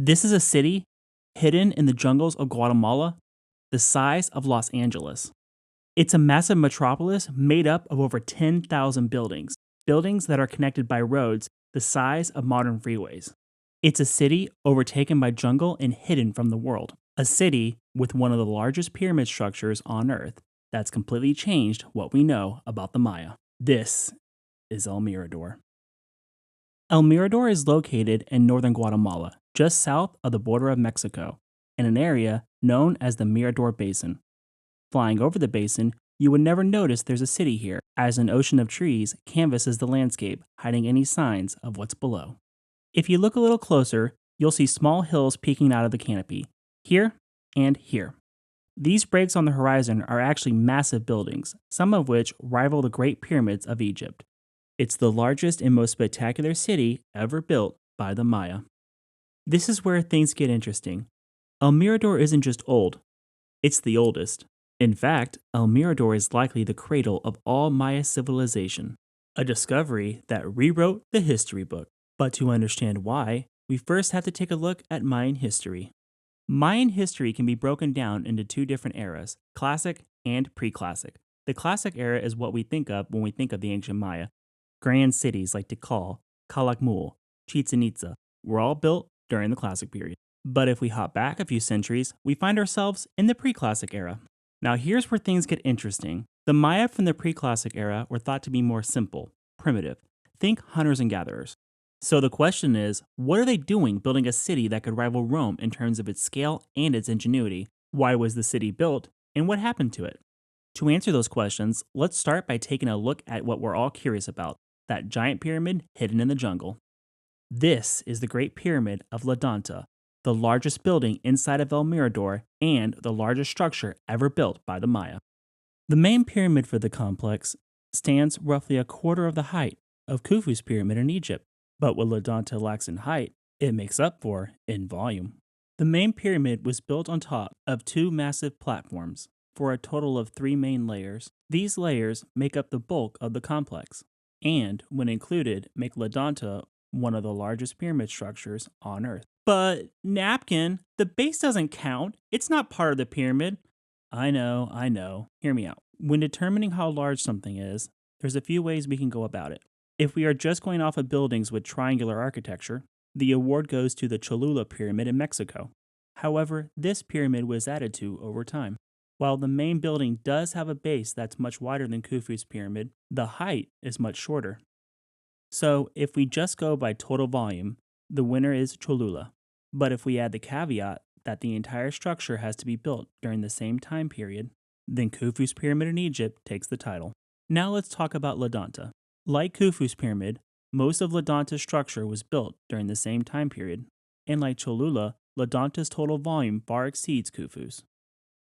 This is a city hidden in the jungles of Guatemala, the size of Los Angeles. It's a massive metropolis made up of over 10,000 buildings, buildings that are connected by roads the size of modern freeways. It's a city overtaken by jungle and hidden from the world. A city with one of the largest pyramid structures on Earth that's completely changed what we know about the Maya. This is El Mirador. El Mirador is located in northern Guatemala, just south of the border of Mexico, in an area known as the Mirador Basin. Flying over the basin, you would never notice there's a city here, as an ocean of trees canvases the landscape, hiding any signs of what's below. If you look a little closer, you'll see small hills peeking out of the canopy, here and here. These breaks on the horizon are actually massive buildings, some of which rival the Great Pyramids of Egypt. It's the largest and most spectacular city ever built by the Maya. This is where things get interesting. El Mirador isn't just old, it's the oldest. In fact, El Mirador is likely the cradle of all Maya civilization, a discovery that rewrote the history book. But to understand why, we first have to take a look at Mayan history. Mayan history can be broken down into two different eras, classic and pre-classic. The classic era is what we think of when we think of the ancient Maya. Grand cities like Tikal, Calakmul, Chichen Itza were all built during the classic period. But if we hop back a few centuries, we find ourselves in the pre-classic era. Now here's where things get interesting. The Maya from the pre-classic era were thought to be more simple, primitive. Think hunters and gatherers. So the question is, what are they doing building a city that could rival Rome in terms of its scale and its ingenuity? Why was the city built, and what happened to it? To answer those questions, let's start by taking a look at what we're all curious about, that giant pyramid hidden in the jungle. This is the Great Pyramid of Danta, the largest building inside of El Mirador and the largest structure ever built by the Maya. The main pyramid for the complex stands roughly a quarter of the height of Khufu's pyramid in Egypt, but what Danta lacks in height, it makes up for in volume. The main pyramid was built on top of two massive platforms for a total of 3 main layers. These layers make up the bulk of the complex, and when included, make Danta one of the largest pyramid structures on Earth. But Napkin, the base doesn't count. It's not part of the pyramid. I know. Hear me out. When determining how large something is, there's a few ways we can go about it. If we are just going off of buildings with triangular architecture, the award goes to the Cholula Pyramid in Mexico. However, this pyramid was added to over time. While the main building does have a base that's much wider than Khufu's pyramid, the height is much shorter. So if we just go by total volume, the winner is Cholula. But if we add the caveat that the entire structure has to be built during the same time period, then Khufu's pyramid in Egypt takes the title. Now let's talk about Danta. Like Khufu's pyramid, most of Danta's structure was built during the same time period, and like Cholula, Danta's total volume far exceeds Khufu's,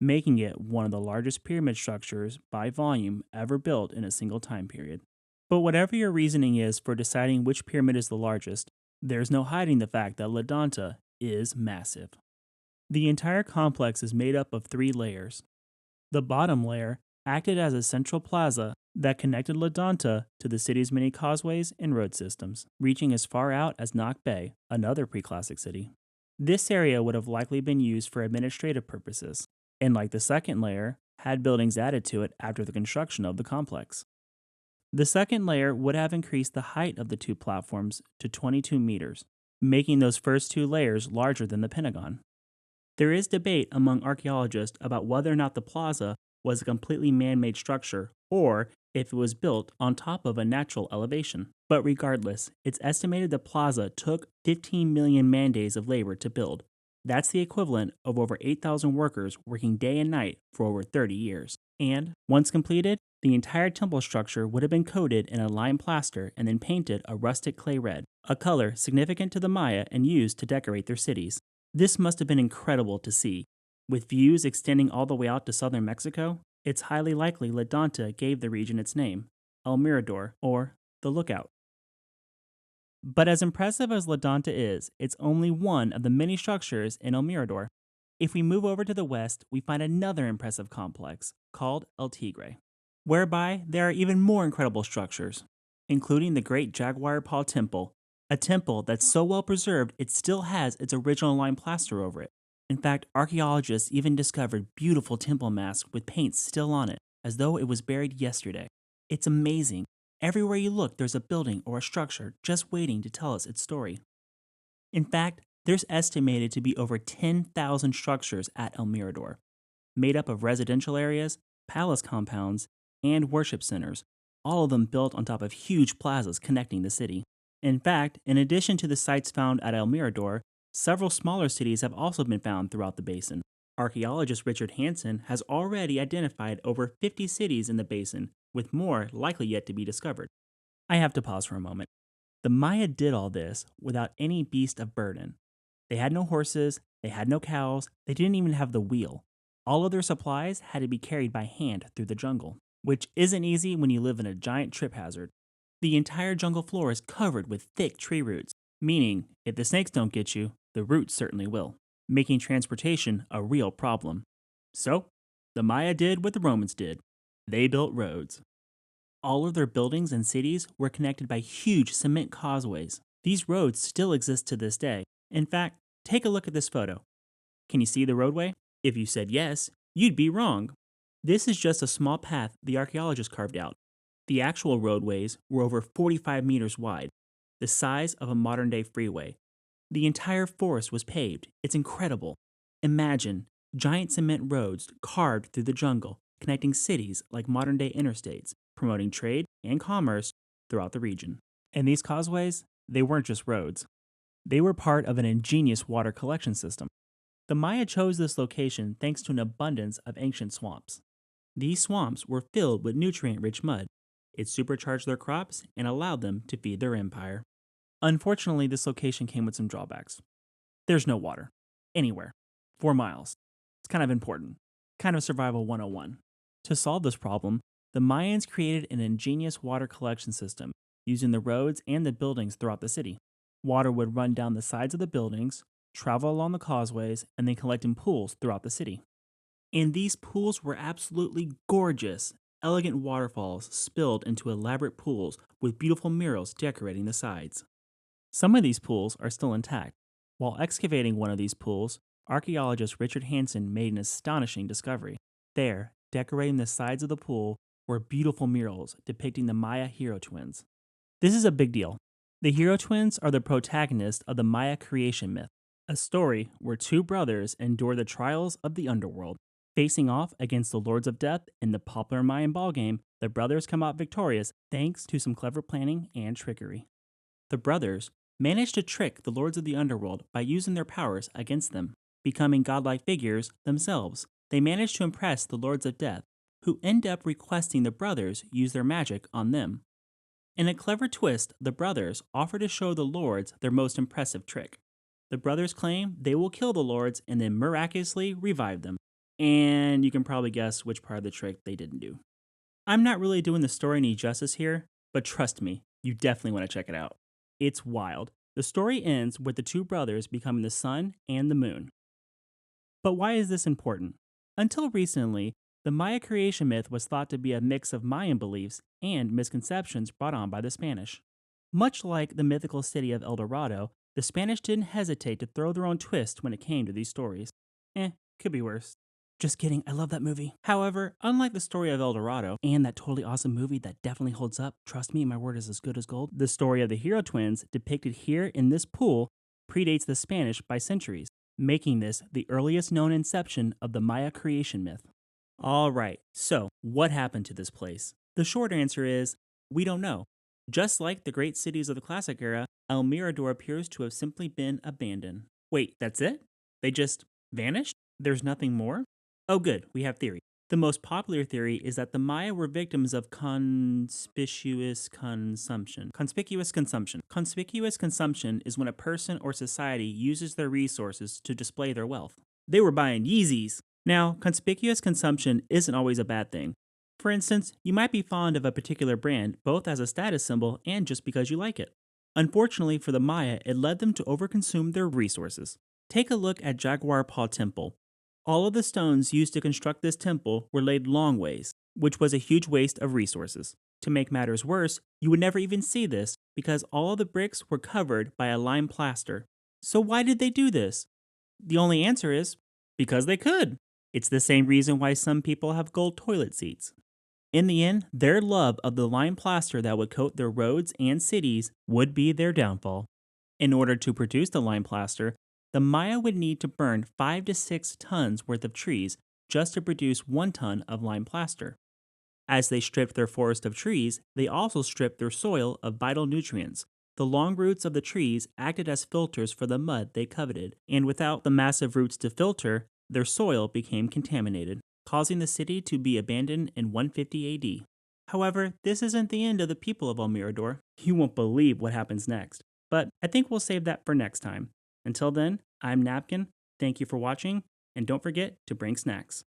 making it one of the largest pyramid structures by volume ever built in a single time period. But whatever your reasoning is for deciding which pyramid is the largest, there's no hiding the fact that Danta is massive. The entire complex is made up of 3 layers. The bottom layer acted as a central plaza that connected Danta to the city's many causeways and road systems, reaching as far out as Nok Bay, another pre-classic city. This area would have likely been used for administrative purposes, and like the second layer, had buildings added to it after the construction of the complex. The second layer would have increased the height of the 2 platforms to 22 meters, making those first 2 layers larger than the Pentagon. There is debate among archaeologists about whether or not the plaza was a completely man-made structure or if it was built on top of a natural elevation. But regardless, it's estimated the plaza took 15 million man-days of labor to build. That's the equivalent of over 8,000 workers working day and night for over 30 years. And once completed, the entire temple structure would have been coated in a lime plaster and then painted a rustic clay red, a color significant to the Maya and used to decorate their cities. This must have been incredible to see. With views extending all the way out to southern Mexico, it's highly likely Danta gave the region its name, El Mirador, or the Lookout. But as impressive as Danta is, it's only one of the many structures in El Mirador. If we move over to the west, we find another impressive complex called El Tigre, whereby there are even more incredible structures, including the Great Jaguar Paw Temple, A temple that's so well preserved it still has its original lime plaster over it. In fact, archaeologists even discovered beautiful temple masks with paint still on it, as though it was buried yesterday. It's amazing. Everywhere you look, there's a building or a structure just waiting to tell us its story. In fact, there's estimated to be over 10,000 structures at El Mirador, made up of residential areas, palace compounds, and worship centers, all of them built on top of huge plazas connecting the city. In fact, in addition to the sites found at El Mirador, several smaller cities have also been found throughout the basin. Archaeologist Richard Hansen has already identified over 50 cities in the basin, with more likely yet to be discovered. I have to pause for a moment. The Maya did all this without any beast of burden. They had no horses, they had no cows, they didn't even have the wheel. All of their supplies had to be carried by hand through the jungle, which isn't easy when you live in a giant trip hazard. The entire jungle floor is covered with thick tree roots, meaning if the snakes don't get you, the roots certainly will, making transportation a real problem. So, the Maya did what the Romans did. They built roads. All of their buildings and cities were connected by huge cement causeways. These roads still exist to this day. In fact, take a look at this photo. Can you see the roadway? If you said yes, you'd be wrong. This is just a small path the archaeologists carved out. The actual roadways were over 45 meters wide, the size of a modern day freeway. The entire forest was paved. It's incredible. Imagine giant cement roads carved through the jungle, connecting cities like modern day interstates, promoting trade and commerce throughout the region. And these causeways, they weren't just roads. They were part of an ingenious water collection system. The Maya chose this location thanks to an abundance of ancient swamps. These swamps were filled with nutrient-rich mud. It supercharged their crops and allowed them to feed their empire. Unfortunately, this location came with some drawbacks. There's no water. Anywhere. 4 miles. It's kind of important. Kind of survival 101. To solve this problem, the Mayans created an ingenious water collection system using the roads and the buildings throughout the city. Water would run down the sides of the buildings, travel along the causeways, and then collect in pools throughout the city. And these pools were absolutely gorgeous. Elegant waterfalls spilled into elaborate pools with beautiful murals decorating the sides. Some of these pools are still intact. While excavating one of these pools, archaeologist Richard Hansen made an astonishing discovery. There, decorating the sides of the pool, were beautiful murals depicting the Maya hero twins. This is a big deal. The hero twins are the protagonists of the Maya creation myth, a story where two brothers endure the trials of the underworld. Facing off against the Lords of Death in the popular Mayan ballgame, the brothers come out victorious thanks to some clever planning and trickery. The brothers manage to trick the Lords of the Underworld by using their powers against them. Becoming godlike figures themselves, they manage to impress the Lords of Death, who end up requesting the brothers use their magic on them. In a clever twist, the brothers offer to show the Lords their most impressive trick. The brothers claim they will kill the Lords and then miraculously revive them. And you can probably guess which part of the trick they didn't do. I'm not really doing the story any justice here, but trust me, you definitely want to check it out. It's wild. The story ends with the two brothers becoming the sun and the moon. But why is this important? Until recently, the Maya creation myth was thought to be a mix of Mayan beliefs and misconceptions brought on by the Spanish. Much like the mythical city of El Dorado, the Spanish didn't hesitate to throw their own twist when it came to these stories. Could be worse. Just kidding, I love that movie. However, unlike the story of El Dorado and that totally awesome movie that definitely holds up, trust me, my word is as good as gold, the story of the hero twins depicted here in this pool predates the Spanish by centuries, making this the earliest known inception of the Maya creation myth. Alright, so what happened to this place? The short answer is, we don't know. Just like the great cities of the classic era, El Mirador appears to have simply been abandoned. Wait, that's it? They just vanished? There's nothing more? Oh good, we have theory. The most popular theory is that the Maya were victims of conspicuous consumption. Conspicuous consumption. Conspicuous consumption is when a person or society uses their resources to display their wealth. They were buying Yeezys. Now, conspicuous consumption isn't always a bad thing. For instance, you might be fond of a particular brand both as a status symbol and just because you like it. Unfortunately for the Maya, it led them to overconsume their resources. Take a look at Jaguar Paw Temple. All of the stones used to construct this temple were laid long ways, which was a huge waste of resources. To make matters worse, you would never even see this because all of the bricks were covered by a lime plaster. So, why did they do this? The only answer is because they could. It's the same reason why some people have gold toilet seats. In the end, their love of the lime plaster that would coat their roads and cities would be their downfall. In order to produce the lime plaster, the Maya would need to burn 5 to 6 tons worth of trees just to produce 1 ton of lime plaster. As they stripped their forest of trees, they also stripped their soil of vital nutrients. The long roots of the trees acted as filters for the mud they coveted, and without the massive roots to filter, their soil became contaminated, causing the city to be abandoned in 150 AD. However, this isn't the end of the people of El Mirador. You won't believe what happens next. But I think we'll save that for next time. Until then, I'm Napkin. Thank you for watching, and don't forget to bring snacks.